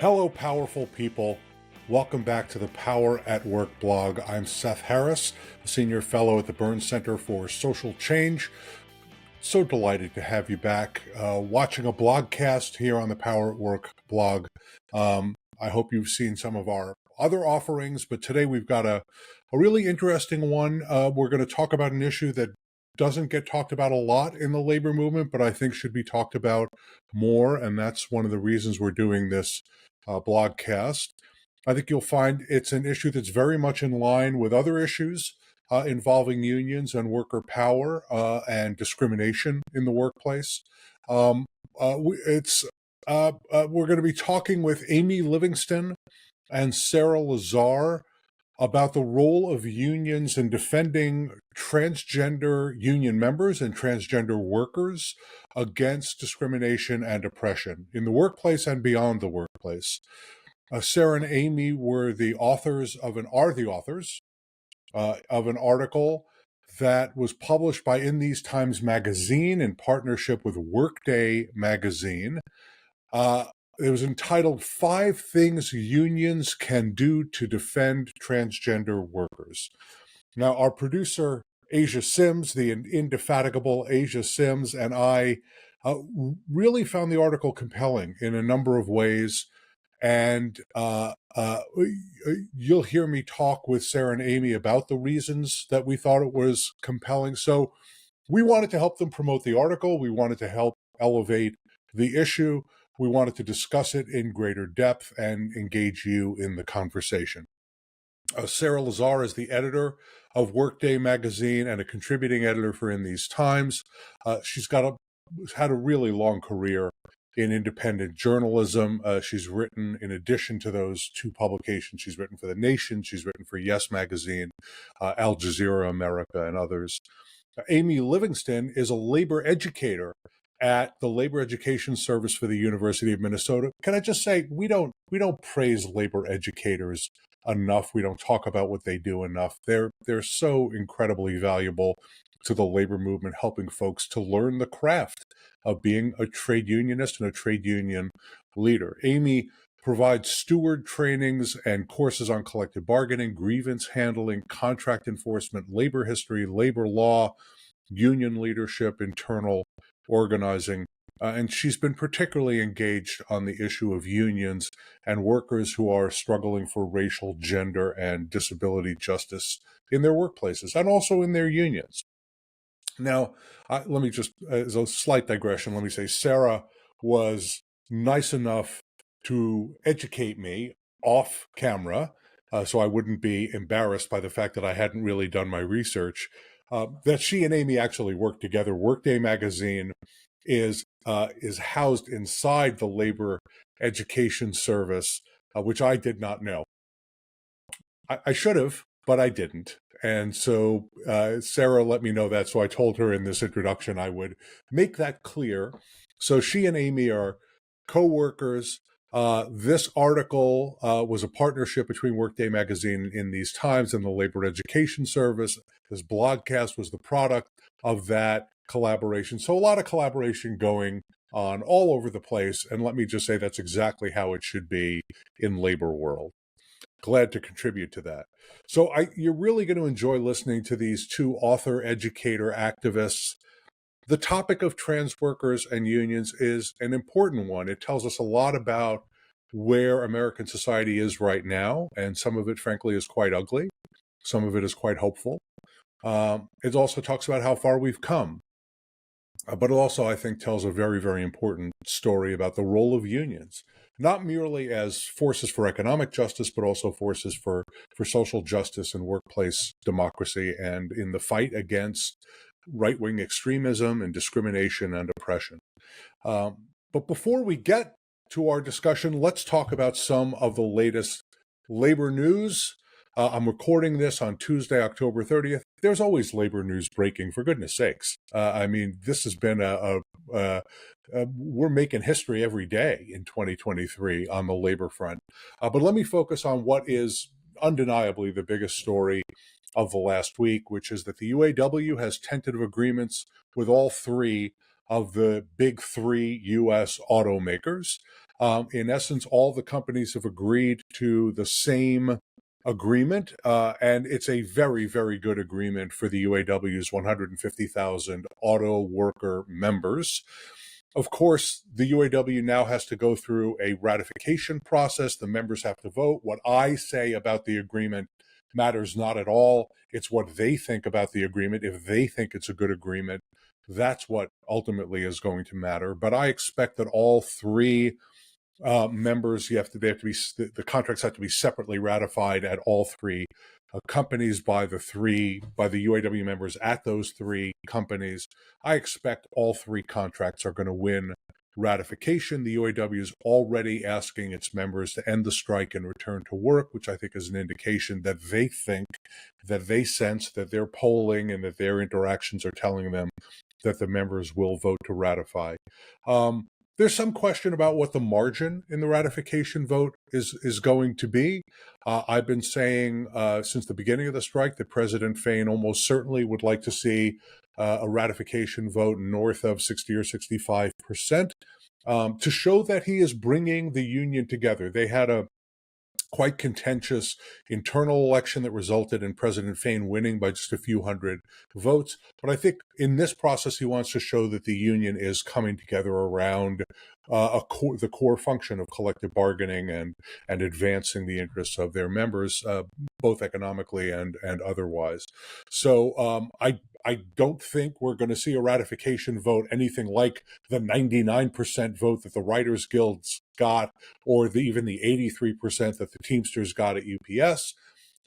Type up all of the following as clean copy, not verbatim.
Hello, powerful people. Welcome back to the Power at Work blog. I'm Seth Harris, a senior fellow at the Burns Center for Social Change. So delighted to have you back watching a blogcast here on the Power at Work blog. I hope you've seen some of our other offerings, but today we've got a really interesting one. We're going to talk about an issue that doesn't get talked about a lot in the labor movement, but I think should be talked about more, and that's one of the reasons we're doing this blogcast. I think you'll find it's an issue that's very much in line with other issues involving unions and worker power and discrimination in the workplace. We're going to be talking with Amy Livingston and Sarah Lazare about the role of unions in defending transgender union members and transgender workers against discrimination and oppression in the workplace and beyond the workplace. Sarah and Amy are the authors of an article that was published by In These Times magazine in partnership with Workday magazine. It was entitled 5 Things Unions Can Do to Defend Transgender Workers. Now, our producer, Asia Sims, the indefatigable Asia Sims, and I really found the article compelling in a number of ways. And you'll hear me talk with Sarah and Amy about the reasons that we thought it was compelling. So we wanted to help them promote the article. We wanted to help elevate the issue. We wanted to discuss it in greater depth and engage you in the conversation. Sarah Lazare is the editor of Workday magazine and a contributing editor for In These Times. She's had a really long career in independent journalism. She's written, in addition to those 2 publications, she's written for The Nation, she's written for Yes Magazine, Al Jazeera America, and others. Amy Livingston is a labor educator at the Labor Education Service for the University of Minnesota. Can I just say, we don't praise labor educators enough. We don't talk about what they do enough. They're so incredibly valuable to the labor movement, helping folks to learn the craft of being a trade unionist and a trade union leader. Amy provides steward trainings and courses on collective bargaining, grievance handling, contract enforcement, labor history, labor law, union leadership, internal organizing, and she's been particularly engaged on the issue of unions and workers who are struggling for racial, gender, and disability justice in their workplaces and also in their unions. Now, let me just, as a slight digression, let me say Sarah was nice enough to educate me off camera so I wouldn't be embarrassed by the fact that I hadn't really done my research, that she and Amy actually work together. Workday magazine is housed inside the Labor Education Service, which I did not know. I should have, but I didn't. And so Sarah let me know that, so I told her in this introduction I would make that clear. So she and Amy are co-workers. This article was a partnership between Workday magazine In These Times and the Labor Education Service. This blogcast was the product of that collaboration. So a lot of collaboration going on all over the place. And let me just say that's exactly how it should be in labor world. Glad to contribute to that. So you're really going to enjoy listening to these 2 author, educator, activists. The topic of trans workers and unions is an important one. It tells us a lot about where American society is right now, and some of it, frankly, is quite ugly. Some of it is quite hopeful. It also talks about how far we've come. But it also, I think, tells a very, very important story about the role of unions, not merely as forces for economic justice, but also forces for social justice and workplace democracy and in the fight against right-wing extremism and discrimination and oppression. But before we get to our discussion, let's talk about some of the latest labor news. I'm recording this on Tuesday, October 30th. There's always labor news breaking, for goodness sakes. I mean, this has been we're making history every day in 2023 on the labor front. But let me focus on what is undeniably the biggest story of the last week, which is that the UAW has tentative agreements with all 3 of the big 3 U.S. automakers. In essence, all the companies have agreed to the same agreement, and it's a very, very good agreement for the UAW's 150,000 auto worker members. Of course, the UAW now has to go through a ratification process. The members have to vote. What I say about the agreement matters not at all. It's what they think about the agreement. If they think it's a good agreement, that's what ultimately is going to matter. But I expect that all three members, the contracts have to be separately ratified at all three companies by the UAW members at those three companies. I expect all three contracts are going to win ratification. The UAW is already asking its members to end the strike and return to work, which I think is an indication that they sense, that their polling and that their interactions are telling them that the members will vote to ratify. There's some question about what the margin in the ratification vote is going to be. I've been saying since the beginning of the strike that President Fain almost certainly would like to see a ratification vote north of 60 or 65% to show that he is bringing the union together. They had a quite contentious internal election that resulted in President Fain winning by just a few hundred votes. But I think in this process, he wants to show that the union is coming together around the core function of collective bargaining and advancing the interests of their members, both economically and otherwise. So I don't think we're going to see a ratification vote anything like the 99% vote that the Writers Guilds got, or even the 83% that the Teamsters got at UPS.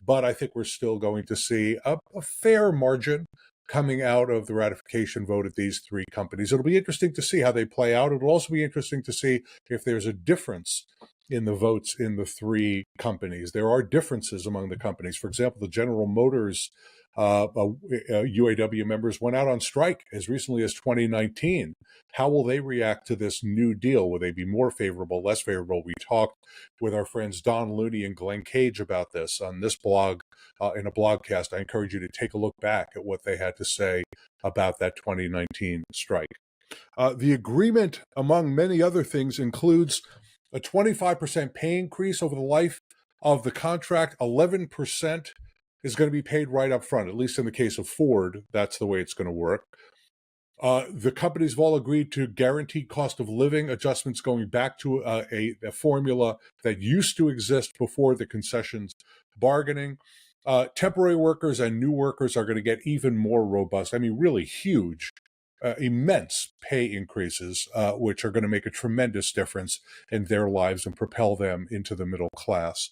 But I think we're still going to see a fair margin coming out of the ratification vote at these three companies. It'll be interesting to see how they play out. It'll also be interesting to see if there's a difference in the votes in the three companies. There are differences among the companies. For example, the General Motors UAW members went out on strike as recently as 2019. How will they react to this new deal? Will they be more favorable, less favorable? We talked with our friends Don Looney and Glenn Cage about this on this blog, in a blogcast. I encourage you to take a look back at what they had to say about that 2019 strike. The agreement, among many other things, includes a 25% pay increase over the life of the contract. 11% is going to be paid right up front, at least in the case of Ford. That's the way it's going to work. The companies have all agreed to guaranteed cost of living adjustments going back to a formula that used to exist before the concessions bargaining. Temporary workers and new workers are going to get even more robust, really huge, immense pay increases, which are going to make a tremendous difference in their lives and propel them into the middle class.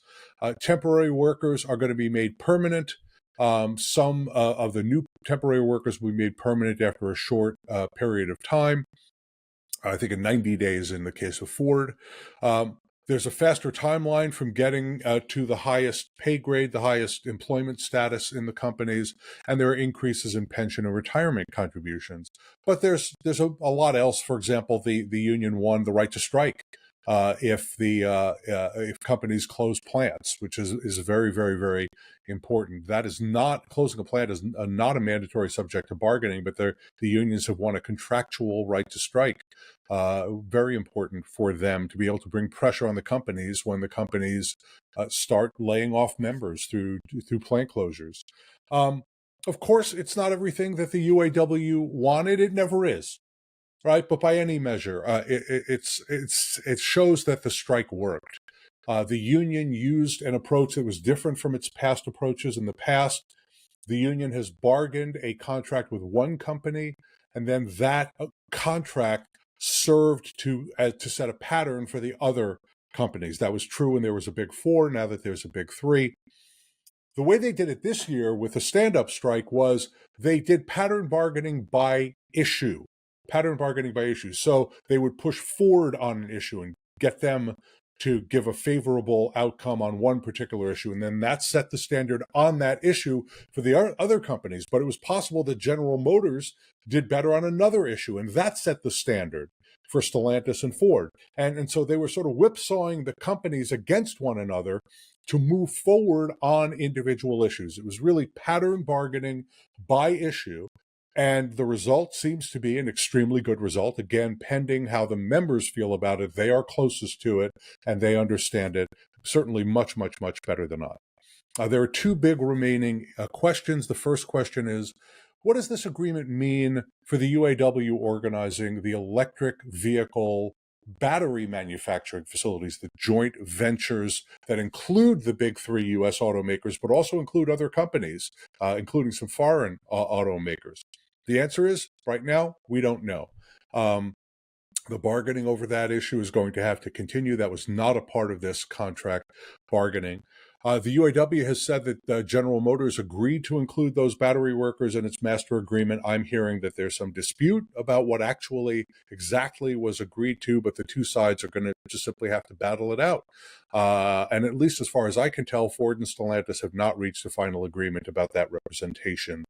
Temporary workers are going to be made permanent. Some of the new temporary workers will be made permanent after a short period of time. I think in 90 days in the case of Ford. There's a faster timeline from getting to the highest pay grade, the highest employment status in the companies, and there are increases in pension and retirement contributions. But there's a lot else. For example, the union won the right to strike if companies close plants, which is very, very, very important. That is not, closing a plant is not a mandatory subject to bargaining, but the unions have won a contractual right to strike. Very important for them to be able to bring pressure on the companies when the companies start laying off members through plant closures. Of course, it's not everything that the UAW wanted. It never is. Right, but by any measure, it shows that the strike worked. The union used an approach that was different from its past approaches. In the past, the union has bargained a contract with one company, and then that contract served to set a pattern for the other companies. That was true when there was a big four. Now that there's a big three. The way they did it this year with the stand-up strike was they did pattern bargaining by issue. So they would push Ford on an issue and get them to give a favorable outcome on one particular issue. And then that set the standard on that issue for the other companies. But it was possible that General Motors did better on another issue, and that set the standard for Stellantis and Ford. And so they were sort of whipsawing the companies against one another to move forward on individual issues. It was really pattern bargaining by issue. And the result seems to be an extremely good result. Again, pending how the members feel about it, they are closest to it and they understand it certainly much, much, much better than I. There are two big remaining questions. The first question is, what does this agreement mean for the UAW organizing the electric vehicle battery manufacturing facilities, the joint ventures that include the big three U.S. automakers, but also include other companies, including some foreign automakers? The answer is, right now, we don't know. The bargaining over that issue is going to have to continue. That was not a part of this contract bargaining. The UAW has said that General Motors agreed to include those battery workers in its master agreement. I'm hearing that there's some dispute about what actually exactly was agreed to, but the two sides are going to just simply have to battle it out. And at least as far as I can tell, Ford and Stellantis have not reached a final agreement about that representation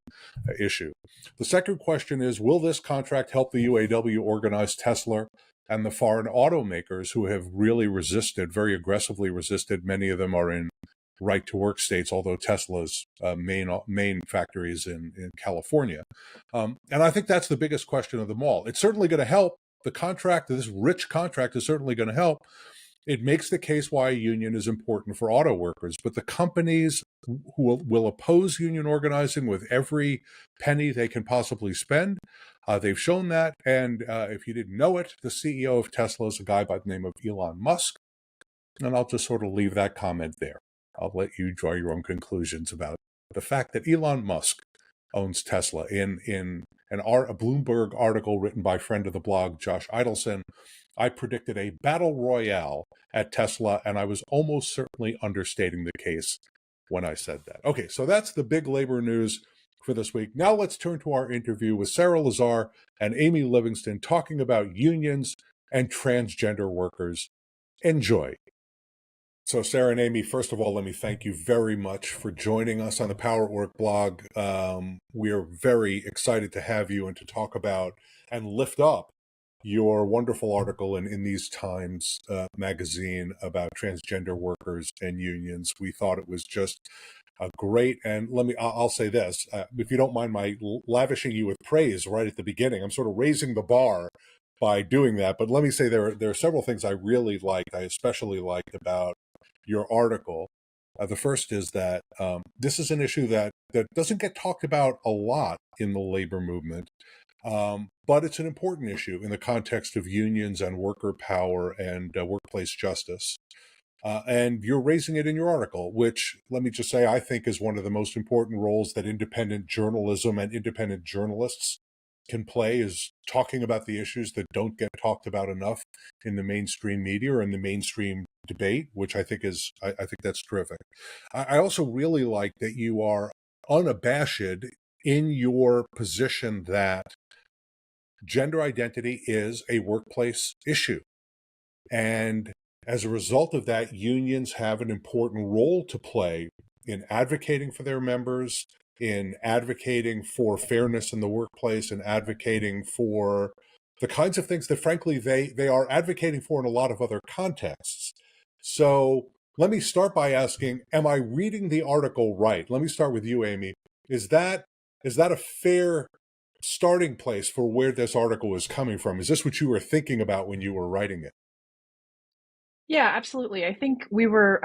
issue. The second question is, will this contract help the UAW organize Tesla and the foreign automakers who have really resisted, very aggressively resisted? Many of them are in right-to-work states, although Tesla's main factory is in California. And I think that's the biggest question of them all. It's certainly going to help. The contract, this rich contract, is certainly going to help. It makes the case why a union is important for auto workers, but the companies who will oppose union organizing with every penny they can possibly spend, they've shown that. And if you didn't know it, the CEO of Tesla is a guy by the name of Elon Musk. And I'll just sort of leave that comment there. I'll let you draw your own conclusions about the fact that Elon Musk owns Tesla. In a Bloomberg article written by friend of the blog, Josh Idelson, I predicted a battle royale at Tesla, and I was almost certainly understating the case when I said that. Okay, so that's the big labor news for this week. Now let's turn to our interview with Sarah Lazare and Amy Livingston talking about unions and transgender workers. Enjoy. So Sarah and Amy, first of all, let me thank you very much for joining us on the Power at Work blog. We are very excited to have you and to talk about and lift up your wonderful article in These Times magazine about transgender workers and unions. We thought it was just great. And I'll say this, if you don't mind my lavishing you with praise right at the beginning, I'm sort of raising the bar by doing that. But let me say there are several things I really liked, I especially liked about your article. The first is that this is an issue that doesn't get talked about a lot in the labor movement, but it's an important issue in the context of unions and worker power and workplace justice. And you're raising it in your article, which, let me just say, I think is one of the most important roles that independent journalism and independent journalists can play, is talking about the issues that don't get talked about enough in the mainstream media or in the mainstream debate, which I think I think that's terrific. I also really like that you are unabashed in your position that gender identity is a workplace issue. And as a result of that, unions have an important role to play in advocating for their members, in advocating for fairness in the workplace, and advocating for the kinds of things that, frankly, they are advocating for in a lot of other contexts. So let me start by asking, am I reading the article right? Let me start with you, Amy. Is that a fair starting place for where this article is coming from? Is this what you were thinking about when you were writing it? Yeah, absolutely. I think we were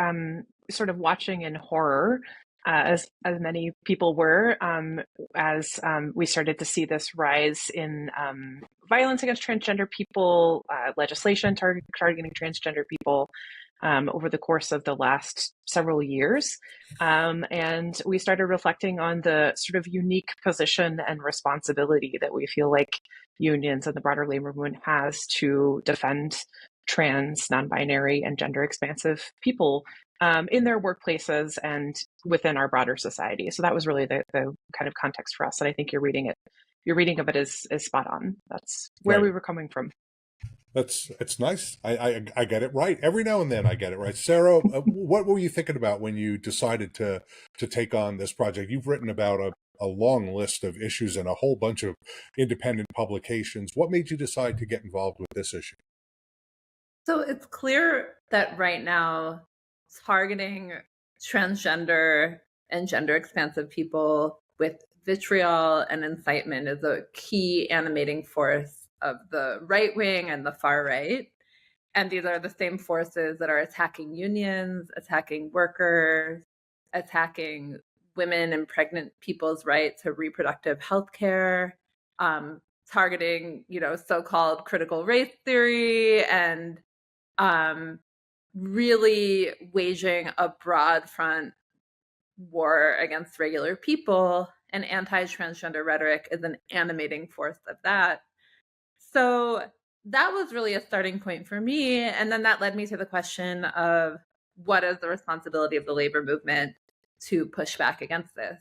sort of watching in horror, as many people were, as we started to see this rise in violence against transgender people, legislation targeting transgender people over the course of the last several years. And we started reflecting on the sort of unique position and responsibility that we feel like unions and the broader labor movement has to defend trans, non-binary, and gender expansive people in their workplaces and within our broader society. So that was really the kind of context for us. And I think your reading of it is spot on. That's where Right. we were coming from. It's nice. I get it right. Every now and then I get it right. Sarah, what were you thinking about when you decided to take on this project? You've written about a long list of issues and a whole bunch of independent publications. What made you decide to get involved with this issue? So it's clear that right now, targeting transgender and gender expansive people with vitriol and incitement is a key animating force of the right wing and the far right. And these are the same forces that are attacking unions, attacking workers, attacking women and pregnant people's right to reproductive health care, targeting, so-called critical race theory, and really waging a broad front war against regular people. And anti-transgender rhetoric is an animating force of that. So that was really a starting point for me. And then that led me to the question of what is the responsibility of the labor movement to push back against this?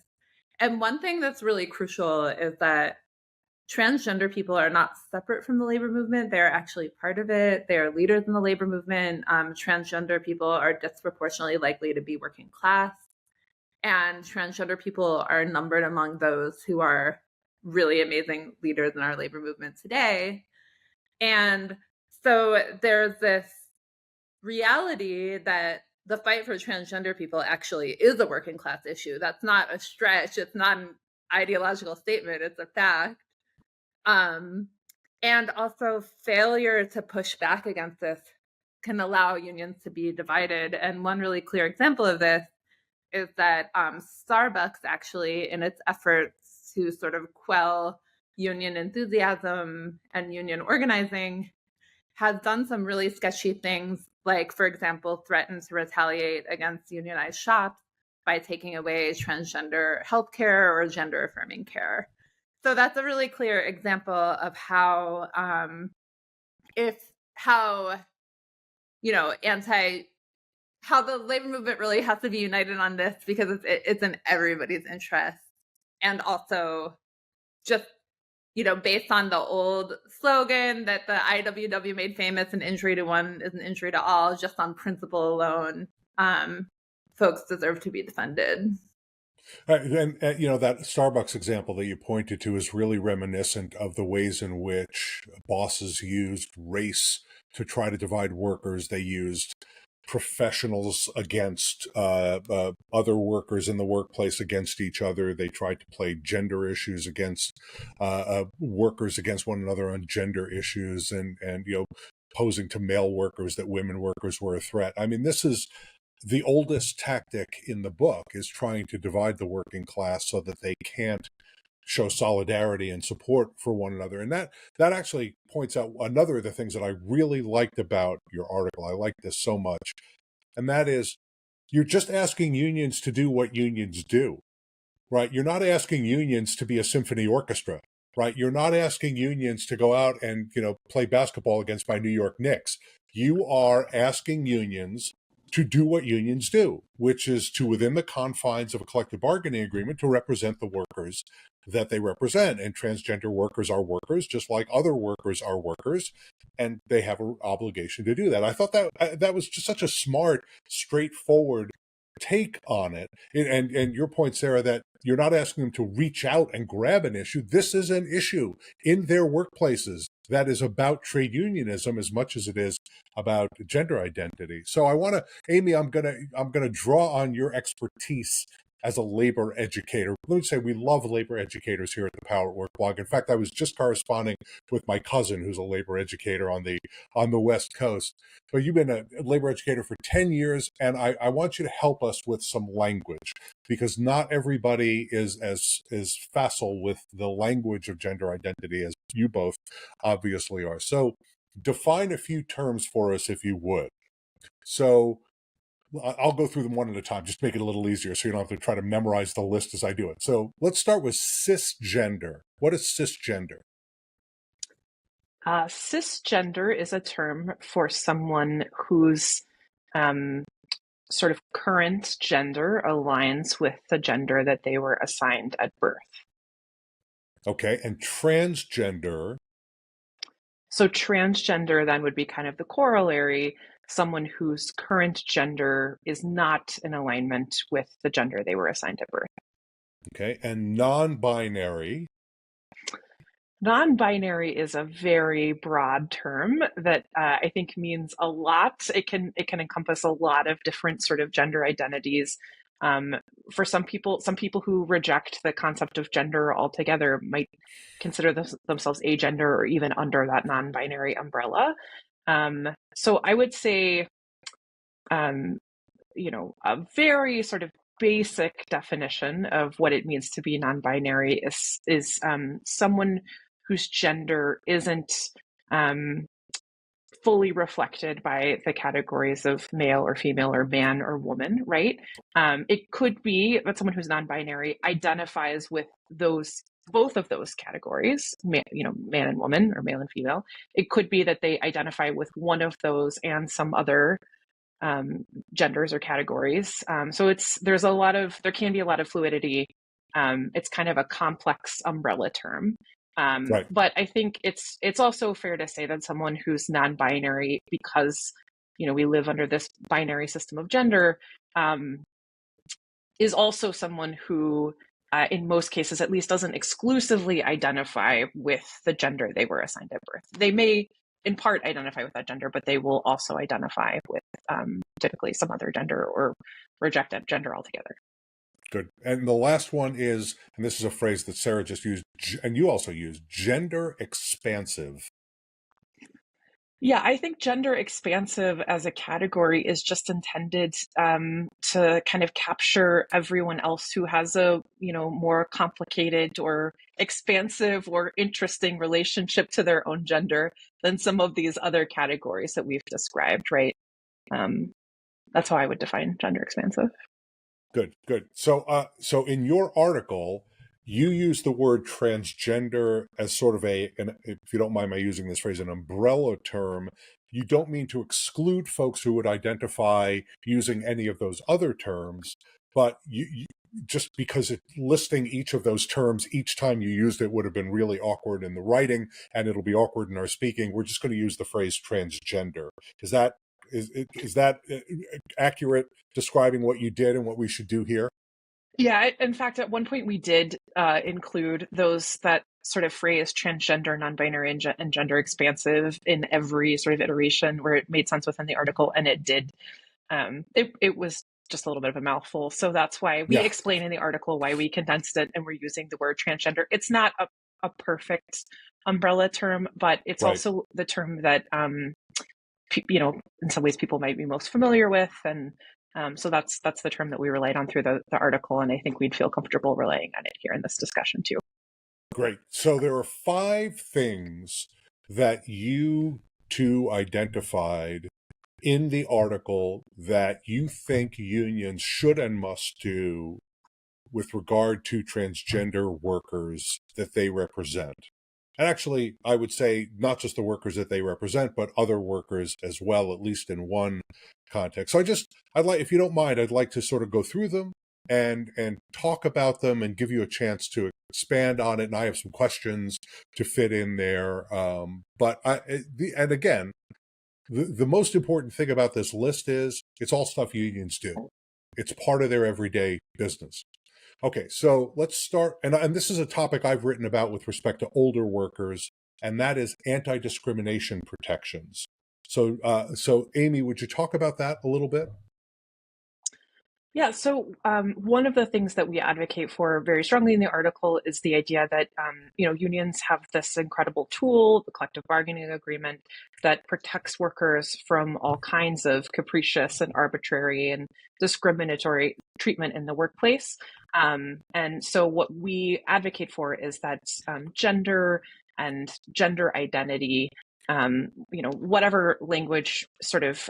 And one thing that's really crucial is that transgender people are not separate from the labor movement. They're actually part of it. They are leaders in the labor movement. Transgender people are disproportionately likely to be working class. And transgender people are numbered among those who are really amazing leaders in our labor movement today. And so there's this reality that the fight for transgender people actually is a working class issue. That's not a stretch. It's not an ideological statement. It's a fact. And also failure to push back against this can allow unions to be divided. And one really clear example of this is that Starbucks actually, in its efforts to sort of quell union enthusiasm and union organizing, has done some really sketchy things, like, for example, threatened to retaliate against unionized shops by taking away transgender healthcare or gender affirming care. So that's a really clear example of how how the labor movement really has to be united on this, because it's in everybody's interest. And also just, based on the old slogan that the IWW made famous, an injury to one is an injury to all, just on principle alone, folks deserve to be defended. And that Starbucks example that you pointed to is really reminiscent of the ways in which bosses used race to try to divide workers. They used professionals against other workers in the workplace against each other. They tried to play gender issues against workers against one another on gender issues, and posing to male workers that women workers were a threat. I mean, this is the oldest tactic in the book, is trying to divide the working class so that they can't show solidarity and support for one another. And that actually points out another of the things that I really liked about your article. I like this so much. And that is, you're just asking unions to do what unions do, right? You're not asking unions to be a symphony orchestra, right? You're not asking unions to go out and, play basketball against my New York Knicks. You are asking unions to do what unions do, which is to, within the confines of a collective bargaining agreement, to represent the workers that they represent. And transgender workers are workers, just like other workers are workers, and they have an obligation to do that. I thought that was just such a smart, straightforward take on it. And your point, Sarah, that you're not asking them to reach out and grab an issue. This is an issue in their workplaces that is about trade unionism as much as it is about gender identity. So Amy, I'm gonna draw on your expertise as a labor educator. Let me say, we love labor educators here at the Power at Work blog. In fact, I was just corresponding with my cousin, who's a labor educator on the West Coast. But you've been a labor educator for 10 years, and I want you to help us with some language, because not everybody is as facile with the language of gender identity as you both obviously are. So define a few terms for us, if you would. So I'll go through them one at a time, just make it a little easier so you don't have to try to memorize the list as I do it. So let's start with cisgender. What is cisgender? Cisgender is a term for someone whose sort of current gender aligns with the gender that they were assigned at birth. Okay, and transgender? So transgender then would be kind of the corollary, someone whose current gender is not in alignment with the gender they were assigned at birth. Okay, and non-binary? Non-binary is a very broad term that I think means a lot. It can encompass a lot of different sort of gender identities. for some people who reject the concept of gender altogether might consider themselves agender or even under that non-binary umbrella. So I would say, a very sort of basic definition of what it means to be non-binary is someone whose gender isn't fully reflected by the categories of male or female or man or woman, right? It could be that someone who's non-binary identifies with both of those categories, man and woman or male and female. It could be that they identify with one of those and some other genders or categories. So there can be a lot of fluidity. It's kind of a complex umbrella term. Right. But I think it's also fair to say that someone who's non-binary, because we live under this binary system of gender, is also someone who, in most cases at least, doesn't exclusively identify with the gender they were assigned at birth. They may, in part, identify with that gender, but they will also identify with typically some other gender or reject that gender altogether. Good. And the last one is, and this is a phrase that Sarah just used, and you also use, gender expansive. Yeah, I think gender expansive as a category is just intended to kind of capture everyone else who has a more complicated or expansive or interesting relationship to their own gender than some of these other categories that we've described, right? That's how I would define gender expansive. Good. So in your article, you use the word transgender as sort of and if you don't mind my using this phrase, an umbrella term. You don't mean to exclude folks who would identify using any of those other terms, but you just because listing each of those terms each time you used it would have been really awkward in the writing, and it'll be awkward in our speaking. We're just going to use the phrase transgender. Is that accurate describing what you did and what we should do here? Yeah, in fact, at one point we did include that sort of phrase transgender, non-binary, and gender expansive in every sort of iteration where it made sense within the article, and it did. It was just a little bit of a mouthful. So that's why we explain in the article why we condensed it and we're using the word transgender. It's not a perfect umbrella term, but it's also the term that in some ways people might be most familiar with, and so that's the term that we relied on through the article, and I think we'd feel comfortable relying on it here in this discussion too. Great. So there are 5 things that you two identified in the article that you think unions should and must do with regard to transgender workers that they represent. And actually, I would say not just the workers that they represent, but other workers as well, at least in one context. So if you don't mind, I'd like to sort of go through them and talk about them and give you a chance to expand on it. And I have some questions to fit in there. And again, the most important thing about this list is it's all stuff unions do. It's part of their everyday business. Okay, so let's start, and this is a topic I've written about with respect to older workers, and that is anti-discrimination protections. So Amy, would you talk about that a little bit? Yeah, so one of the things that we advocate for very strongly in the article is the idea that unions have this incredible tool, the collective bargaining agreement, that protects workers from all kinds of capricious and arbitrary and discriminatory treatment in the workplace. And so what we advocate for is that gender and gender identity, whatever language sort of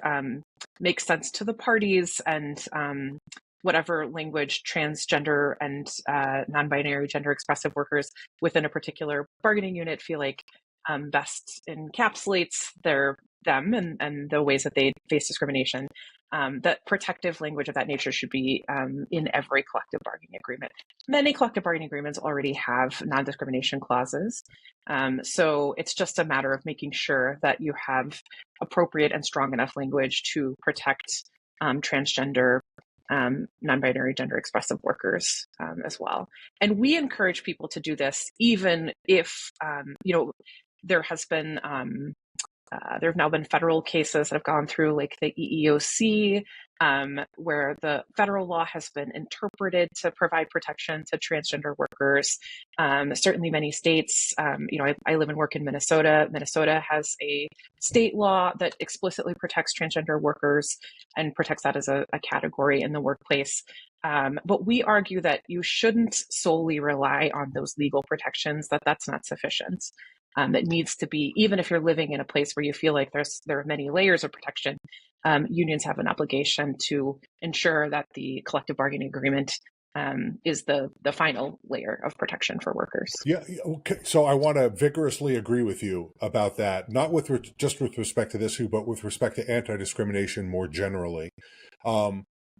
makes sense to the parties, and whatever language transgender and non-binary gender expressive workers within a particular bargaining unit feel like best encapsulates them and the ways that they face discrimination. That protective language of that nature should be in every collective bargaining agreement. Many collective bargaining agreements already have non-discrimination clauses. So it's just a matter of making sure that you have appropriate and strong enough language to protect transgender, non-binary gender expressive workers as well. And we encourage people to do this even if, there has been There have now been federal cases that have gone through, like the EEOC, where the federal law has been interpreted to provide protection to transgender workers. Certainly many states, I live and work in Minnesota. Minnesota has a state law that explicitly protects transgender workers and protects that as a category in the workplace. But we argue that you shouldn't solely rely on those legal protections, that's not sufficient. It needs to be, even if you're living in a place where you feel like there are many layers of protection, unions have an obligation to ensure that the collective bargaining agreement is the final layer of protection for workers. Yeah, okay. So I want to vigorously agree with you about that, not just with respect to this issue, but with respect to anti-discrimination more generally.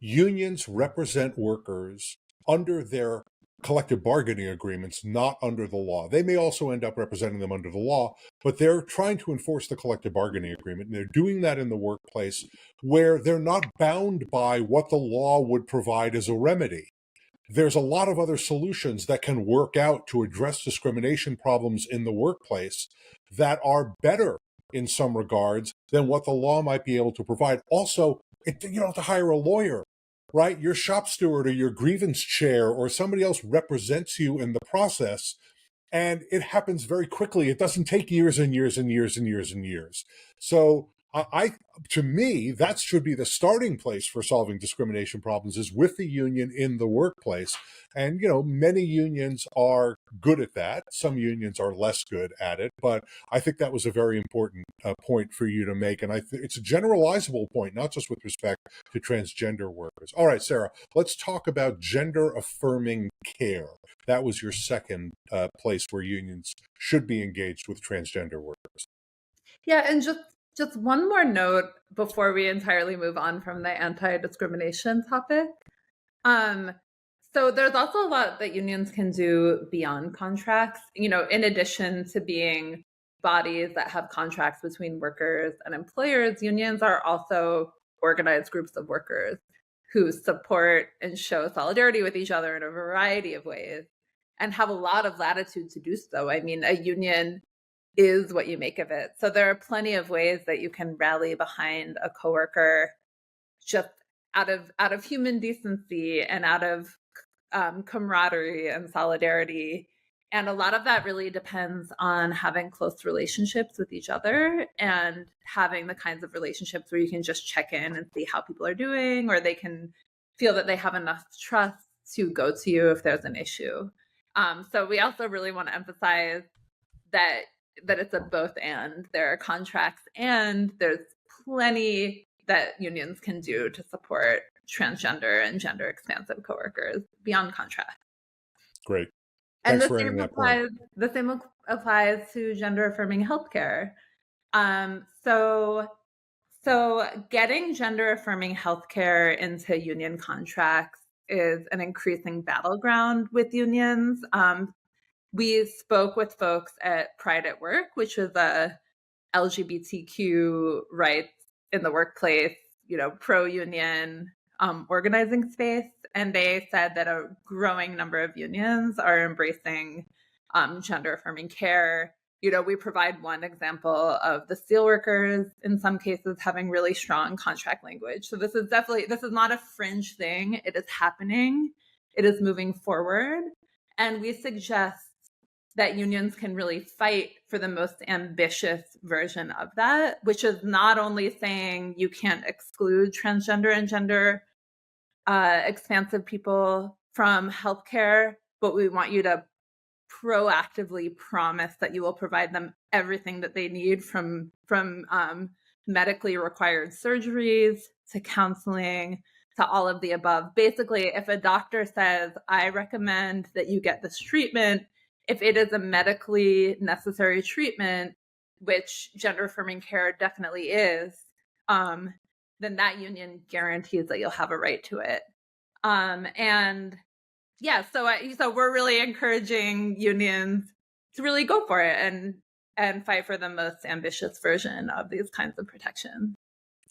Unions represent workers under their collective bargaining agreements, not under the law. They may also end up representing them under the law, but they're trying to enforce the collective bargaining agreement. And they're doing that in the workplace where they're not bound by what the law would provide as a remedy. There's a lot of other solutions that can work out to address discrimination problems in the workplace that are better in some regards than what the law might be able to provide. Also, you don't have to hire a lawyer, right? Your shop steward or your grievance chair or somebody else represents you in the process, and it happens very quickly. It doesn't take years and years and years and years and years. So to me, that should be the starting place for solving discrimination problems, is with the union in the workplace. And, many unions are good at that. Some unions are less good at it. But I think that was a very important point for you to make. And it's a generalizable point, not just with respect to transgender workers. All right, Sarah, let's talk about gender affirming care. That was your second place where unions should be engaged with transgender workers. Yeah, and just one more note before we entirely move on from the anti-discrimination topic. So there's also a lot that unions can do beyond contracts, in addition to being bodies that have contracts between workers and employers. Unions are also organized groups of workers who support and show solidarity with each other in a variety of ways and have a lot of latitude to do so. I mean, a union is what you make of it. So there are plenty of ways that you can rally behind a coworker just out of human decency and out of camaraderie and solidarity. And a lot of that really depends on having close relationships with each other and having the kinds of relationships where you can just check in and see how people are doing, or they can feel that they have enough trust to go to you if there's an issue. So we also really want to emphasize that it's a both and. There are contracts and there's plenty that unions can do to support transgender and gender expansive coworkers beyond contract. Great. And Thanks for adding that point. The same applies to gender affirming healthcare. So getting gender affirming healthcare into union contracts is an increasing battleground with unions. We spoke with folks at Pride at Work, which is a LGBTQ rights in the workplace, pro-union organizing space. And they said that a growing number of unions are embracing gender affirming care. We provide one example of the steelworkers in some cases having really strong contract language. So this is not a fringe thing. It is happening. It is moving forward. And we suggest that unions can really fight for the most ambitious version of that, which is not only saying you can't exclude transgender and gender expansive people from healthcare, but we want you to proactively promise that you will provide them everything that they need, from medically required surgeries to counseling to all of the above. Basically, if a doctor says, I recommend that you get this treatment, if it is a medically necessary treatment, which gender affirming care definitely is, then that union guarantees that you'll have a right to it. And yeah, so we're really encouraging unions to really go for it and fight for the most ambitious version of these kinds of protections.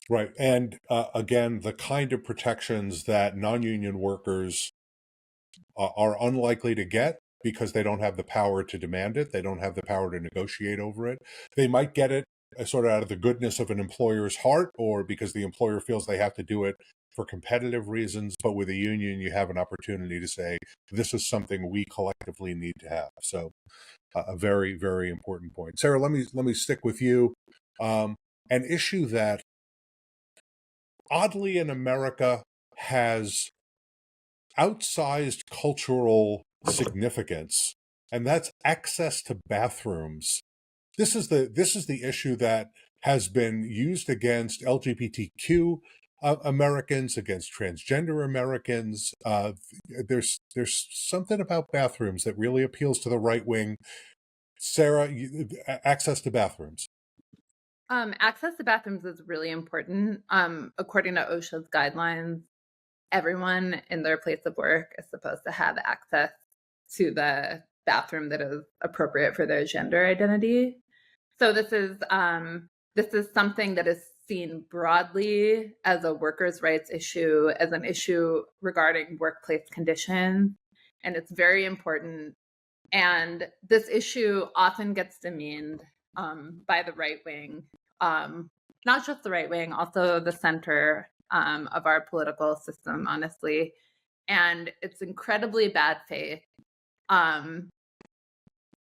Right. And again, the kind of protections that non-union workers are unlikely to get because they don't have the power to demand it. They don't have the power to negotiate over it. They might get it sort of out of the goodness of an employer's heart, or because the employer feels they have to do it for competitive reasons. But with a union, you have an opportunity to say, this is something we collectively need to have. So a very, very important point. Sarah, let me stick with you. An issue that oddly in America has outsized cultural significance, and that's access to bathrooms. This is the issue that has been used against LGBTQ Americans, against transgender Americans. There's something about bathrooms that really appeals to the right wing. Sarah, access to bathrooms. Access to bathrooms is really important. According to OSHA's guidelines, everyone in their place of work is supposed to have access to the bathroom that is appropriate for their gender identity. So this is something that is seen broadly as a workers' rights issue, as an issue regarding workplace conditions, and it's very important. And this issue often gets demeaned by the right wing, not just the right wing, also the center of our political system, honestly. And it's incredibly bad faith.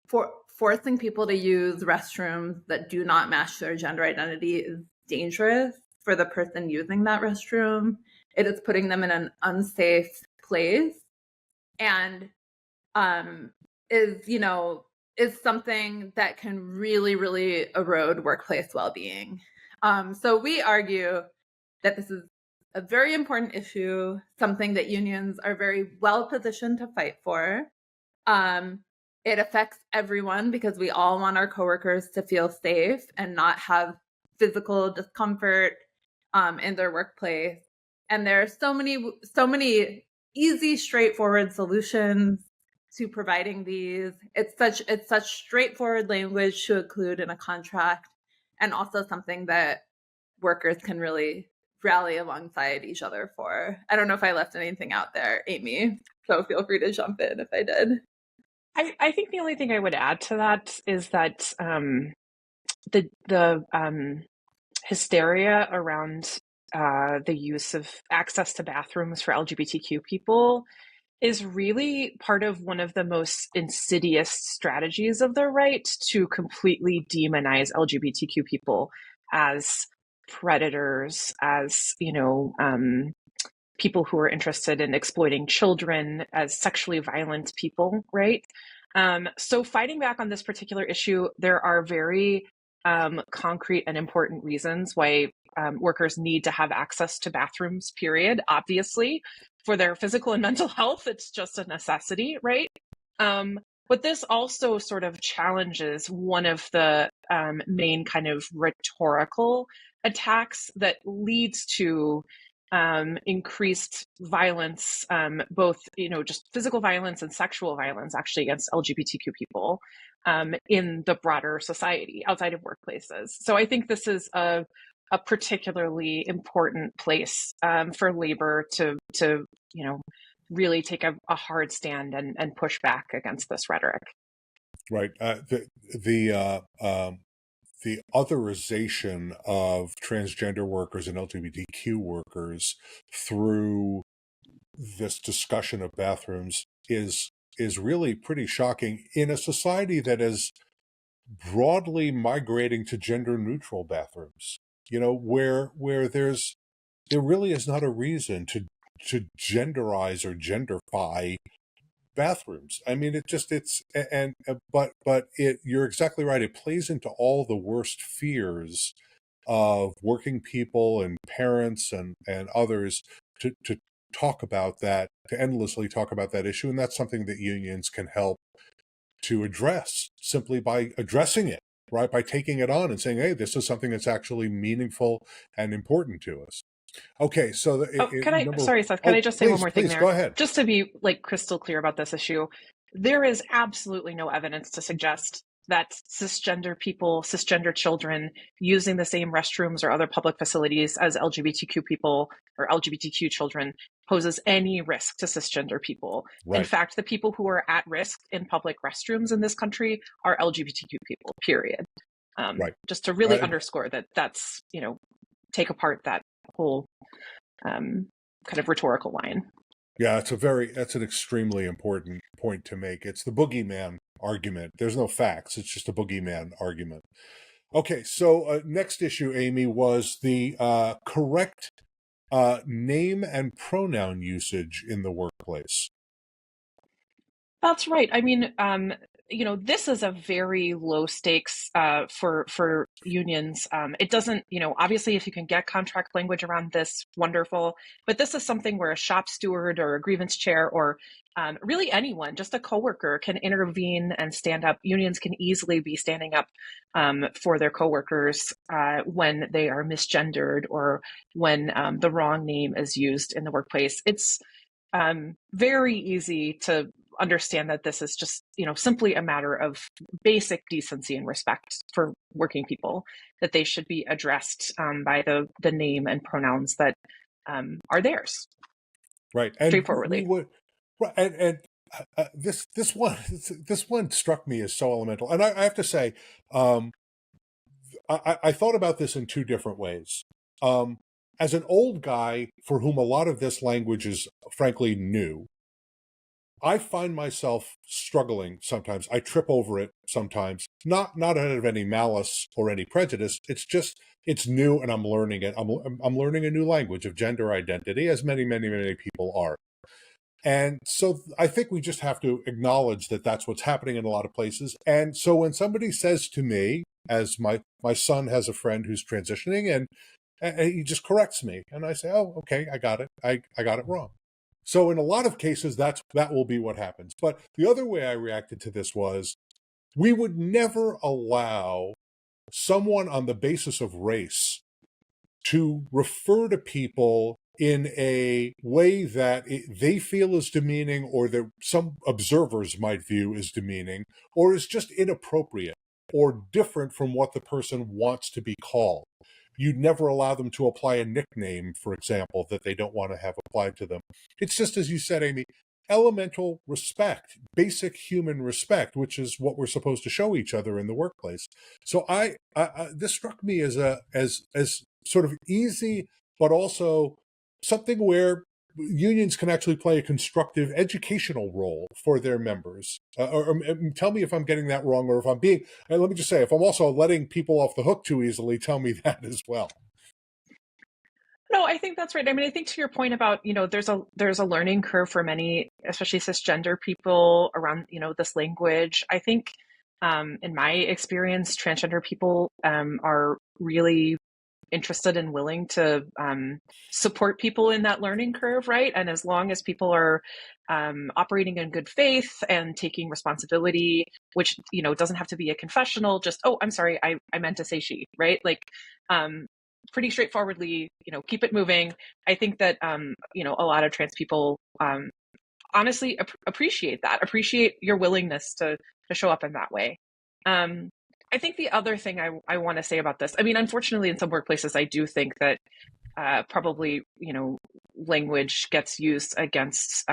For forcing people to use restrooms that do not match their gender identity is dangerous for the person using that restroom. It is putting them in an unsafe place, and is something that can really, really erode workplace well-being. So we argue that this is a very important issue, something that unions are very well positioned to fight for. It affects everyone because we all want our coworkers to feel safe and not have physical discomfort in their workplace. And there are so many easy, straightforward solutions to providing these. It's such straightforward language to include in a contract, and also something that workers can really rally alongside each other for. I don't know if I left anything out there, Amy, so feel free to jump in if I did. I think the only thing I would add to that is that the hysteria around the use of access to bathrooms for LGBTQ people is really part of one of the most insidious strategies of the right to completely demonize LGBTQ people as predators, as, people who are interested in exploiting children, as sexually violent people, right? So fighting back on this particular issue, there are very concrete and important reasons why workers need to have access to bathrooms, period. Obviously, for their physical and mental health, it's just a necessity, right? But this also sort of challenges one of the main kind of rhetorical attacks that leads to increased violence, both, just physical violence and sexual violence actually against LGBTQ people in the broader society outside of workplaces. So I think this is a particularly important place for labor to really take a hard stand and push back against this rhetoric. Right. The otherization of transgender workers and LGBTQ workers through this discussion of bathrooms is really pretty shocking in a society that is broadly migrating to gender neutral bathrooms. Where there really is not a reason to genderize or genderfy bathrooms. I mean, you're exactly right. It plays into all the worst fears of working people and parents and others to talk about that, to endlessly talk about that issue. And that's something that unions can help to address simply by addressing it, right? By taking it on and saying, hey, this is something that's actually meaningful and important to us. Okay, so sorry, Seth, can I just say one more thing please, there? go ahead. Just to be crystal clear about this issue, there is absolutely no evidence to suggest that cisgender children using the same restrooms or other public facilities as LGBTQ people or LGBTQ children poses any risk to cisgender people. Right. In fact, the people who are at risk in public restrooms in this country are LGBTQ people, period. Right. Just to really underscore that that's, take apart that whole kind of rhetorical line. Yeah, that's an extremely important point to make. It's the boogeyman argument. There's no facts. It's just a boogeyman argument. Okay, so next issue, Amy, was the correct name and pronoun usage in the workplace. That's right. I mean, this is a very low stakes for unions. It doesn't, obviously, if you can get contract language around this, wonderful. But this is something where a shop steward or a grievance chair or really anyone, just a coworker, can intervene and stand up. Unions can easily be standing up for their coworkers when they are misgendered or when the wrong name is used in the workplace. It's very easy to understand that this is just, simply a matter of basic decency and respect for working people, that they should be addressed by the name and pronouns that are theirs. Right. And straightforwardly. This one struck me as so elemental. And I have to say, I thought about this in two different ways. As an old guy for whom a lot of this language is frankly new, I find myself struggling sometimes. I trip over it sometimes, not out of any malice or any prejudice. It's just, it's new and I'm learning it. I'm learning a new language of gender identity, as many people are. And so I think we just have to acknowledge that that's what's happening in a lot of places. And so when somebody says to me, as my son has a friend who's transitioning, and he just corrects me, and I say, oh, okay, I got it. I got it wrong. So in a lot of cases, that will be what happens. But the other way I reacted to this was, we would never allow someone on the basis of race to refer to people in a way that they feel is demeaning, or that some observers might view as demeaning, or is just inappropriate or different from what the person wants to be called. You'd never allow them to apply a nickname, for example, that they don't want to have applied to them. It's just, as you said, Amy, elemental respect, basic human respect, which is what we're supposed to show each other in the workplace. So this struck me as sort of easy, but also something where unions can actually play a constructive educational role for their members. Or tell me if I'm getting that wrong, or if I'm being, and let me just say, if I'm also letting people off the hook too easily, tell me that as well. No, I think that's right. I mean, I think to your point about, there's a learning curve for many, especially cisgender people around, this language. I think in my experience, transgender people are really interested and willing to support people in that learning curve, right? And as long as people are operating in good faith and taking responsibility, which, doesn't have to be a confessional, just, oh, I'm sorry, I meant to say she, right? Like, pretty straightforwardly, keep it moving. I think that, a lot of trans people honestly appreciate your willingness to show up in that way. I think the other thing I want to say about this, I mean, unfortunately, in some workplaces, I do think that probably, language gets used against,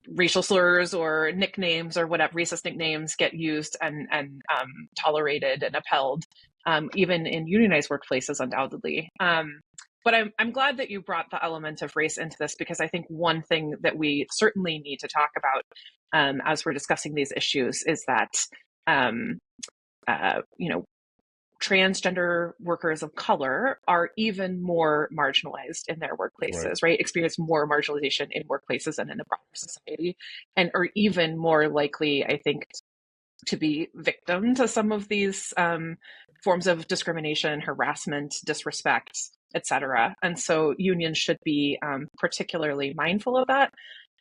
racial slurs or nicknames or whatever, racist nicknames get used and tolerated and upheld, even in unionized workplaces, undoubtedly. But I'm glad that you brought the element of race into this, because I think one thing that we certainly need to talk about as we're discussing these issues is that, transgender workers of color are even more marginalized in their workplaces, right? Experience more marginalization in workplaces and in the broader society, and are even more likely, I think, to be victim to some of these forms of discrimination, harassment, disrespect, etc. And so unions should be particularly mindful of that,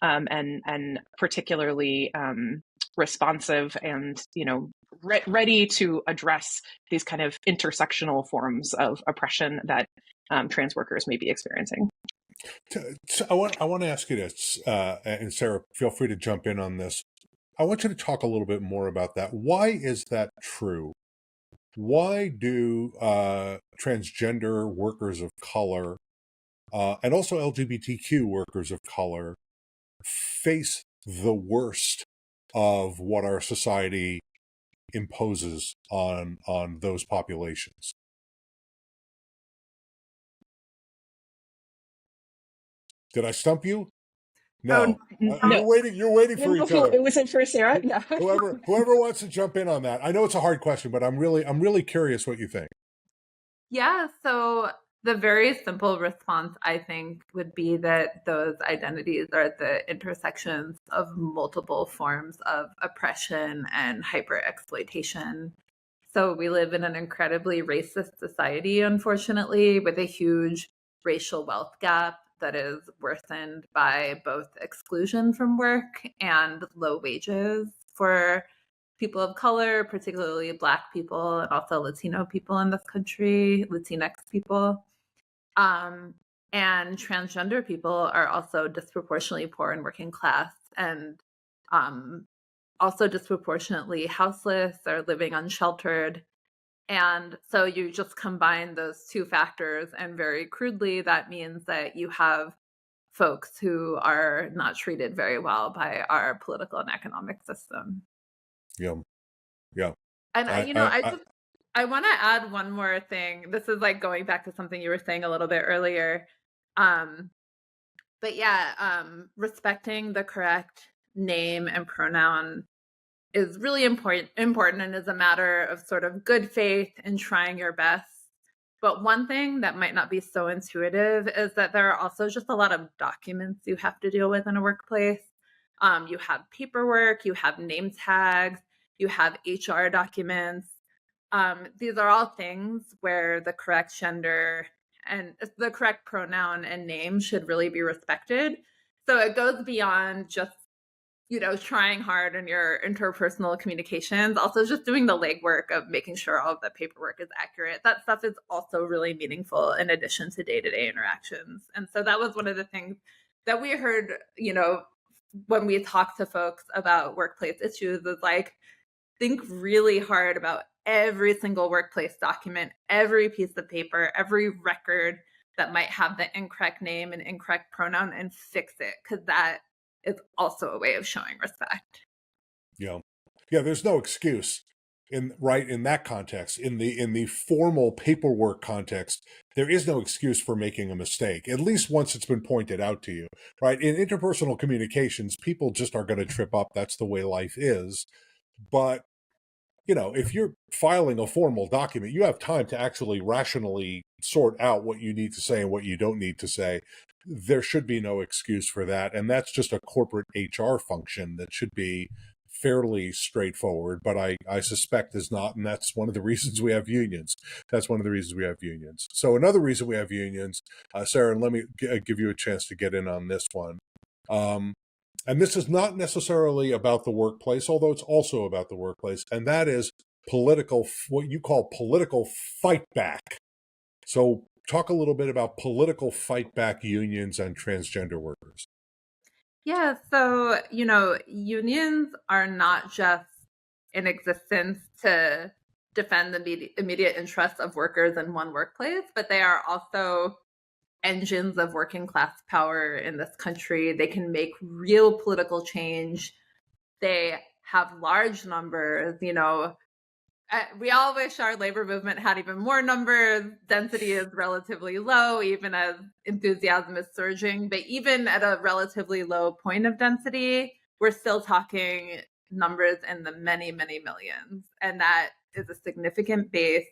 and particularly responsive and, ready to address these kind of intersectional forms of oppression that trans workers may be experiencing. So I want to ask you this, and Sarah, feel free to jump in on this. I want you to talk a little bit more about that. Why is that true? Why do transgender workers of color and also LGBTQ workers of color face the worst of what our society imposes on those populations. Did I stump you? No. No. You're waiting for each other. It wasn't for Sarah. Yeah. Whoever wants to jump in on that. I know it's a hard question, but I'm really curious what you think. Yeah, so the very simple response, I think, would be that those identities are at the intersections of multiple forms of oppression and hyper-exploitation. So we live in an incredibly racist society, unfortunately, with a huge racial wealth gap that is worsened by both exclusion from work and low wages for people of color, particularly Black people and also Latino people in this country, Latinx people. And transgender people are also disproportionately poor and working class, and also disproportionately houseless or living unsheltered. And so you just combine those two factors, and very crudely, that means that you have folks who are not treated very well by our political and economic system. Yeah. Yeah. And I want to add one more thing. This is like going back to something you were saying a little bit earlier. But yeah, respecting the correct name and pronoun is really important and is a matter of sort of good faith and trying your best. But one thing that might not be so intuitive is that there are also just a lot of documents you have to deal with in a workplace. You have paperwork, you have name tags, you have HR documents. These are all things where the correct gender and the correct pronoun and name should really be respected. So it goes beyond just, trying hard in your interpersonal communications, also just doing the legwork of making sure all of the paperwork is accurate. That stuff is also really meaningful in addition to day-to-day interactions. And so that was one of the things that we heard, when we talked to folks about workplace issues, is like, think really hard about every single workplace document, every piece of paper, every record that might have the incorrect name and incorrect pronoun, and fix it, because that is also a way of showing respect. Yeah. There's no excuse in that context. In the formal paperwork context, there is no excuse for making a mistake, at least once it's been pointed out to you, right? In interpersonal communications, people just are going to trip up. That's the way life is. But if you're filing a formal document, you have time to actually rationally sort out what you need to say and what you don't need to say. There should be no excuse for that. And that's just a corporate HR function that should be fairly straightforward, but I suspect is not. And that's one of the reasons we have unions. So another reason we have unions, Sarah, and let me give you a chance to get in on this one. And this is not necessarily about the workplace, although it's also about the workplace, and that is what you call political fight back. So talk a little bit about political fight back unions and transgender workers. Yeah, so, unions are not just in existence to defend the immediate interests of workers in one workplace, but they are also engines of working class power in this country. They can make real political change. They have large numbers. We all wish our labor movement had even more numbers. Density is relatively low, even as enthusiasm is surging. But even at a relatively low point of density, we're still talking numbers in the many, many millions. And that is a significant base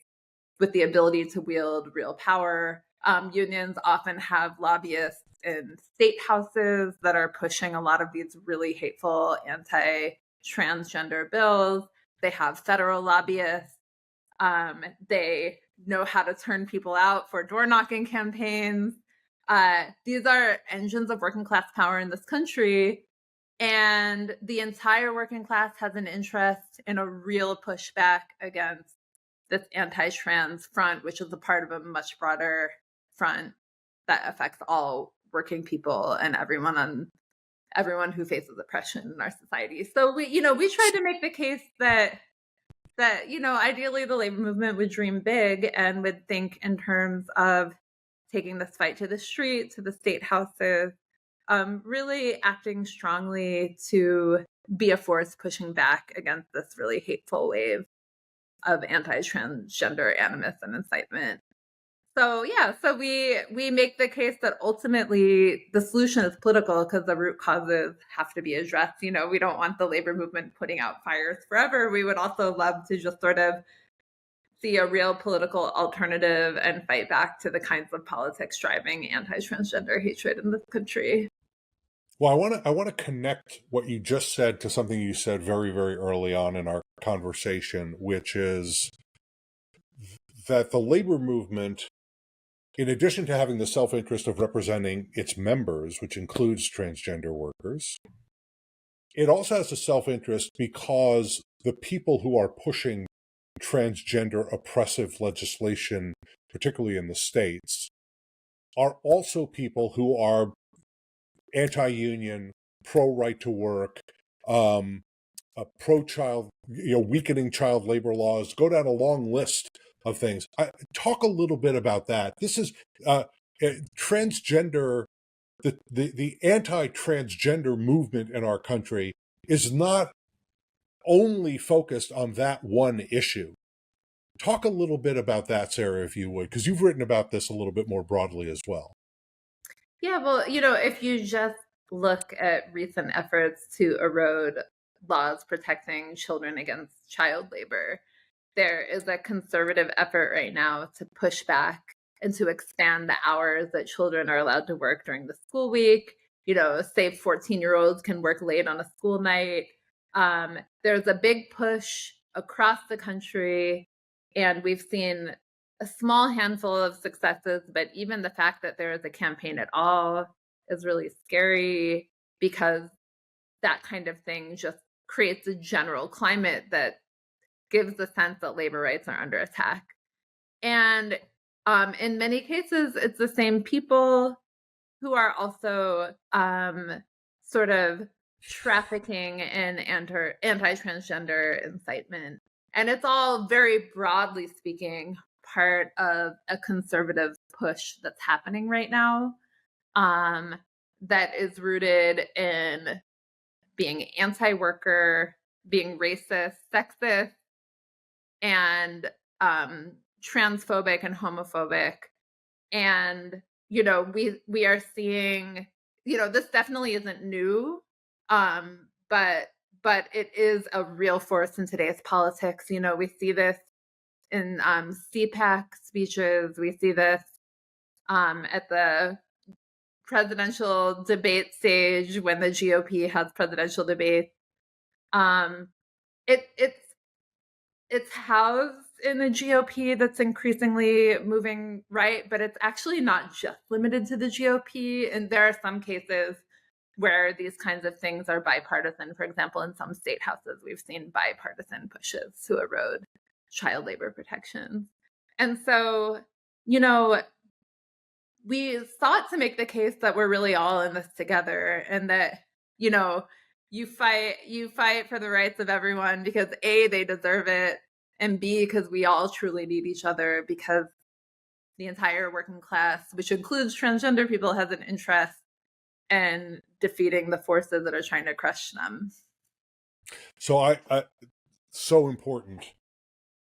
with the ability to wield real power. Unions often have lobbyists in state houses that are pushing a lot of these really hateful anti-transgender bills. They have federal lobbyists. They know how to turn people out for door knocking campaigns. These are engines of working class power in this country. And the entire working class has an interest in a real pushback against this anti-trans front, which is a part of a much broader front that affects all working people and everyone who faces oppression in our society. So we tried to make the case that ideally the labor movement would dream big and would think in terms of taking this fight to the street, to the state houses, really acting strongly to be a force pushing back against this really hateful wave of anti-transgender animus and incitement. So yeah, so we make the case that ultimately the solution is political because the root causes have to be addressed. We don't want the labor movement putting out fires forever. We would also love to just sort of see a real political alternative and fight back to the kinds of politics driving anti-transgender hatred in this country. Well, I want to connect what you just said to something you said very, very early on in our conversation, which is that the labor movement, in addition to having the self-interest of representing its members, which includes transgender workers, it also has a self-interest because the people who are pushing transgender oppressive legislation, particularly in the States, are also people who are anti-union, pro-right to work, pro-child, weakening child labor laws. Go down a long list of things. Talk a little bit about that. This is transgender. The anti-transgender movement in our country is not only focused on that one issue. Talk a little bit about that, Sarah, if you would, because you've written about this a little bit more broadly as well. Yeah, well, if you just look at recent efforts to erode laws protecting children against child labor, there is a conservative effort right now to push back and to expand the hours that children are allowed to work during the school week. Say 14-year-olds can work late on a school night. There's a big push across the country, and we've seen a small handful of successes, but even the fact that there is a campaign at all is really scary because that kind of thing just creates a general climate that gives the sense that labor rights are under attack. And in many cases, it's the same people who are also sort of trafficking in anti-transgender incitement. And it's all, very broadly speaking, part of a conservative push that's happening right now that is rooted in being anti-worker, being racist, sexist, and transphobic and homophobic. And we are seeing, this definitely isn't new, but it is a real force in today's politics. We see this in CPAC speeches. We see this at the presidential debate stage when the GOP has presidential debates. It's housed in the GOP that's increasingly moving right, but it's actually not just limited to the GOP. And there are some cases where these kinds of things are bipartisan. For example, in some state houses, we've seen bipartisan pushes to erode child labor protections. And so, we sought to make the case that we're really all in this together, and that, you fight for the rights of everyone because A, they deserve it, and B, because we all truly need each other, because the entire working class, which includes transgender people, has an interest in defeating the forces that are trying to crush them. So so important.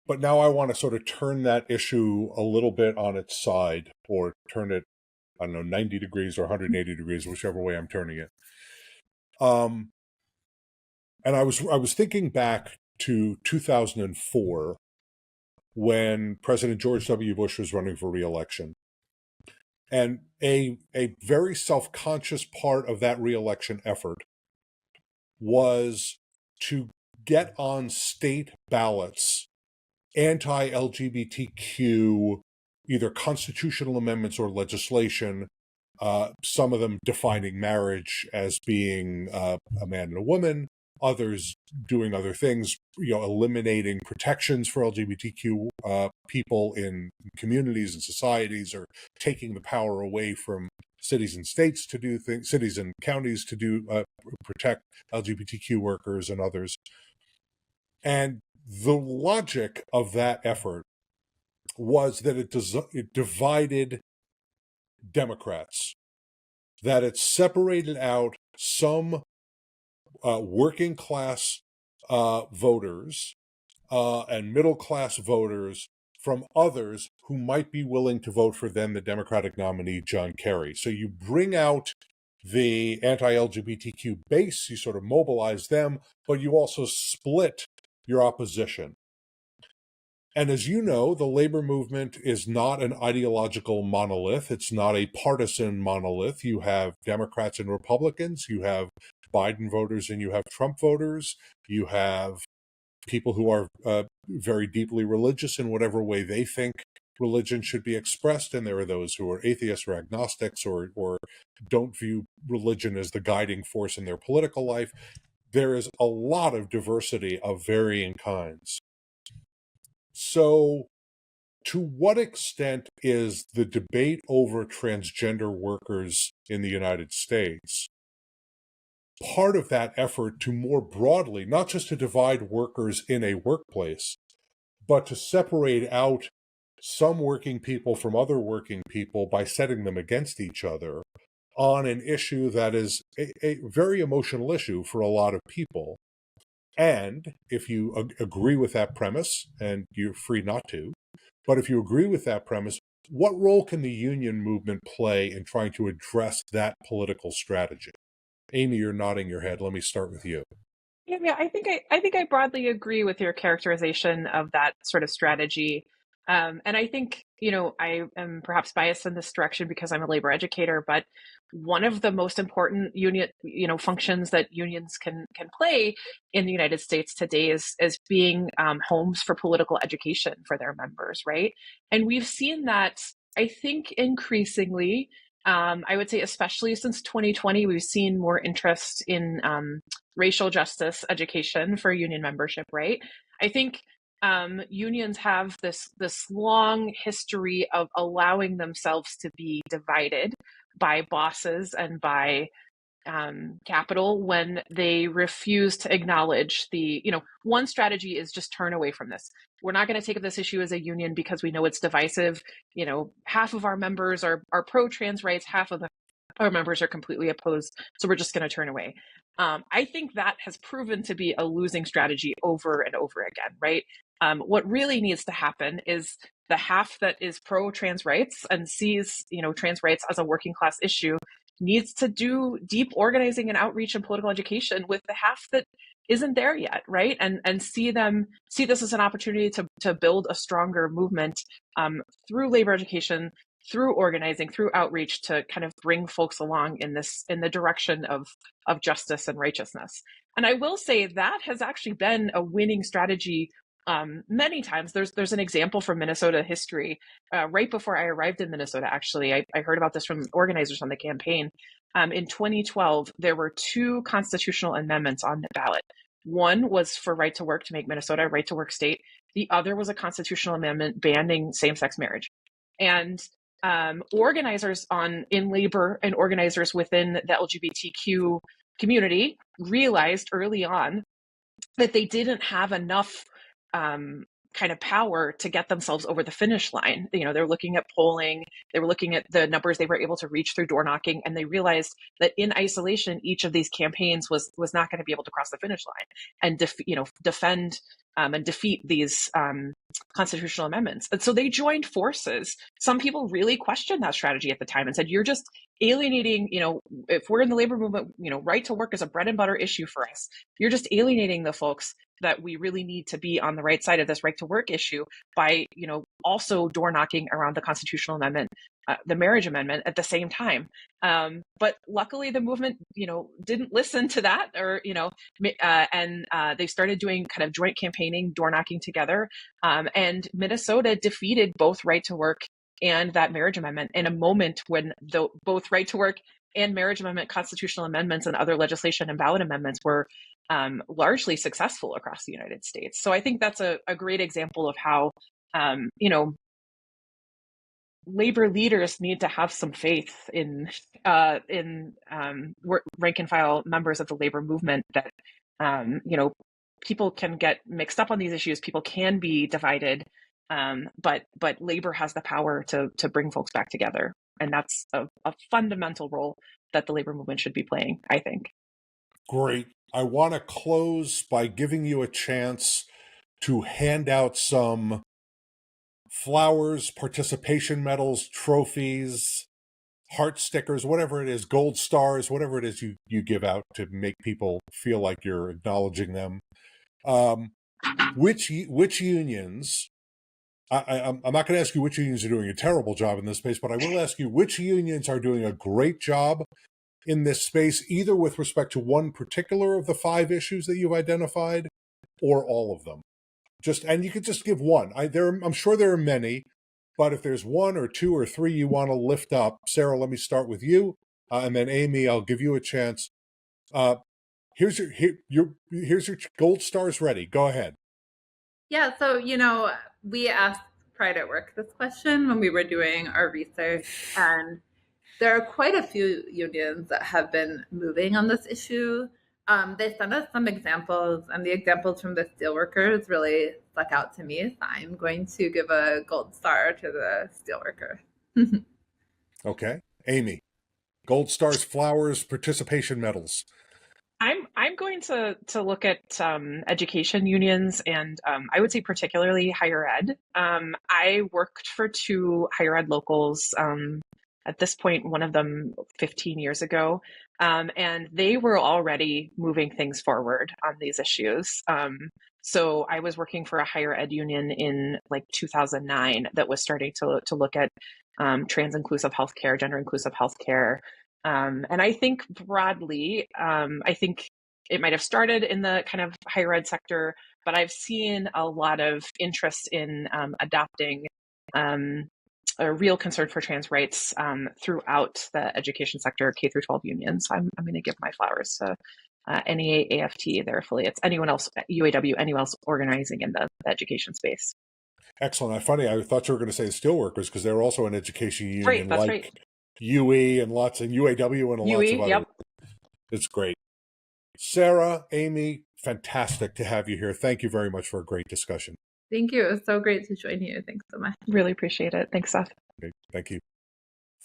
But now I want to sort of turn that issue a little bit on its side, or turn it, 90 degrees or 180 degrees, whichever way I'm turning it. And I was thinking back to 2004 when President George W. Bush was running for re-election. And a very self-conscious part of that re-election effort was to get on state ballots anti-LGBTQ, either constitutional amendments or legislation, some of them defining marriage as being a man and a woman, others doing other things, eliminating protections for LGBTQ people in communities and societies, or taking the power away from cities and states to do things, cities and counties to do protect LGBTQ workers and others. And the logic of that effort was that it divided Democrats, that it separated out some working class voters and middle class voters from others who might be willing to vote for then the Democratic nominee, John Kerry. So you bring out the anti-LGBTQ base, you sort of mobilize them, but you also split your opposition. And as you know, the labor movement is not an ideological monolith. It's not a partisan monolith. You have Democrats and Republicans, you have Biden voters and you have Trump voters, you have people who are very deeply religious in whatever way they think religion should be expressed, and there are those who are atheists or agnostics or don't view religion as the guiding force in their political life. There is a lot of diversity of varying kinds. So, to what extent is the debate over transgender workers in the United States part of that effort to more broadly, not just to divide workers in a workplace, but to separate out some working people from other working people by setting them against each other on an issue that is a very emotional issue for a lot of people? And if you agree with that premise, and you're free not to, but if you agree with that premise, what role can the union movement play in trying to address that political strategy? Amy, you're nodding your head. Let me start with you. Yeah, I think I broadly agree with your characterization of that sort of strategy. And I think, I am perhaps biased in this direction because I'm a labor educator, but one of the most important union, functions that unions can play in the United States today is being homes for political education for their members, right? And we've seen that, I think, increasingly. I would say, especially since 2020, we've seen more interest in racial justice education for union membership, right? I think unions have this long history of allowing themselves to be divided by bosses and by capital when they refuse to acknowledge one strategy is just turn away from this. We're not going to take up this issue as a union because we know it's divisive. Half of our members are pro-trans rights, half of our members are completely opposed, so we're just going to turn away. I think that has proven to be a losing strategy over and over again, right? What really needs to happen is the half that is pro-trans rights and sees, trans rights as a working class issue needs to do deep organizing and outreach and political education with the half that isn't there yet, right? And see this as an opportunity to build a stronger movement through labor education, through organizing, through outreach, to kind of bring folks along in the direction of justice and righteousness. And I will say that has actually been a winning strategy many times. There's an example from Minnesota history. Right before I arrived in Minnesota, actually, I heard about this from organizers on the campaign. In 2012, there were two constitutional amendments on the ballot. One was for right to work, to make Minnesota a right to work state. The other was a constitutional amendment banning same-sex marriage. And organizers in labor and organizers within the LGBTQ community realized early on that they didn't have enough kind of power to get themselves over the finish line. They're looking at polling, they were looking at the numbers they were able to reach through door knocking, and they realized that in isolation, each of these campaigns was not going to be able to cross the finish line and defend and defeat these constitutional amendments. And so they joined forces. Some people really questioned that strategy at the time and said, you're just alienating, if we're in the labor movement, right to work is a bread and butter issue for us. You're just alienating the folks that we really need to be on the right side of this right to work issue by, also door knocking around the constitutional amendment, the marriage amendment at the same time. But luckily the movement, didn't listen to that, or, and they started doing kind of joint campaigning, door knocking together. And Minnesota defeated both right to work and that marriage amendment in a moment when both right to work and marriage amendment constitutional amendments and other legislation and ballot amendments were largely successful across the United States. So I think that's a great example of how, labor leaders need to have some faith in rank and file members of the labor movement that, people can get mixed up on these issues. People can be divided, but labor has the power to bring folks back together. And that's a fundamental role that the labor movement should be playing, I think. Great. I want to close by giving you a chance to hand out some flowers, participation medals, trophies, heart stickers, whatever it is, gold stars, whatever it is you give out to make people feel like you're acknowledging them. Which unions? I'm not going to ask you which unions are doing a terrible job in this space, but I will ask you which unions are doing a great job in this space, either with respect to one particular of the 5 issues that you've identified, or all of them. And you could just give one. I'm sure there are many, but if there's 1 or 2 or 3 you want to lift up, Sarah, let me start with you, and then Amy, I'll give you a chance. Here's your gold stars ready. Go ahead. Yeah, so we asked Pride at Work this question when we were doing our research, and there are quite a few unions that have been moving on this issue. They sent us some examples, and the examples from the steelworkers really stuck out to me. So I'm going to give a gold star to the steelworker. Okay. Amy, gold stars, flowers, participation medals. I'm going to look at education unions, and I would say particularly higher ed. I worked for 2 higher ed locals. At this point, one of them 15 years ago, and they were already moving things forward on these issues. So I was working for a higher ed union in like 2009 that was starting to look at trans inclusive healthcare, gender inclusive healthcare. And I think broadly, I think it might have started in the kind of higher ed sector, but I've seen a lot of interest in adopting a real concern for trans rights throughout the education sector, K through 12 unions. So I'm going to give my flowers to NEA, AFT, their affiliates, anyone else, UAW, anyone else organizing in the education space. Excellent. Funny, I thought you were going to say steelworkers because they're also an education union, Right, that's like right. UE and UAW and lots of other. Yep. It's great. Sarah, Amy, fantastic to have you here. Thank you very much for a great discussion. Thank you. It was so great to join you. Thanks so much. Really appreciate it. Thanks, Seth. Okay, thank you.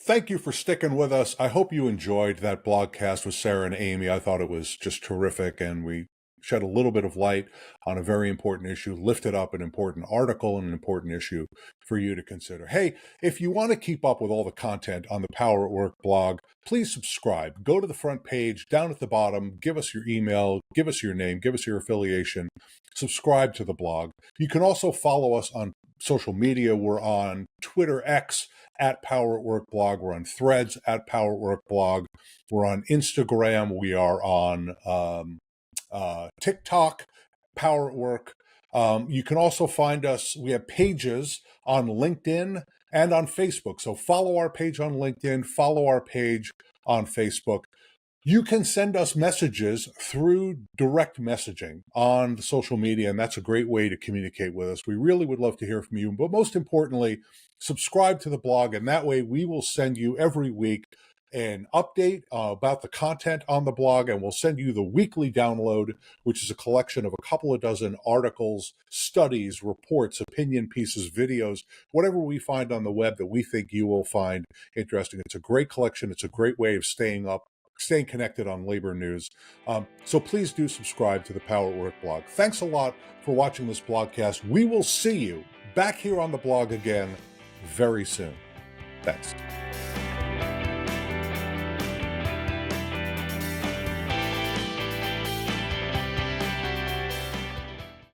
Thank you for sticking with us. I hope you enjoyed that blogcast with Sarah and Amy. I thought it was just terrific, and we shed a little bit of light on a very important issue, lifted up an important article and an important issue for you to consider. Hey, if you want to keep up with all the content on the Power at Work blog, please subscribe. Go to the front page, down at the bottom, give us your email, give us your name, give us your affiliation, subscribe to the blog. You can also follow us on social media. We're on Twitter X at Power at Work blog. We're on Threads at Power at Work blog. We're on Instagram. We are on TikTok, Power at Work. You can also find us, we have pages on LinkedIn and on Facebook. So follow our page on LinkedIn, follow our page on Facebook. You can send us messages through direct messaging on the social media, and that's a great way to communicate with us. We really would love to hear from you, but most importantly, subscribe to the blog, and that way we will send you every week an update about the content on the blog, and we'll send you the weekly download, which is a collection of a couple of dozen articles, studies, reports, opinion pieces, videos, whatever we find on the web that we think you will find interesting. It's a great collection. It's a great way of staying connected on labor news. So please do subscribe to the Power at Work blog. Thanks a lot for watching this blogcast. We will see you back here on the blog again very soon. Thanks.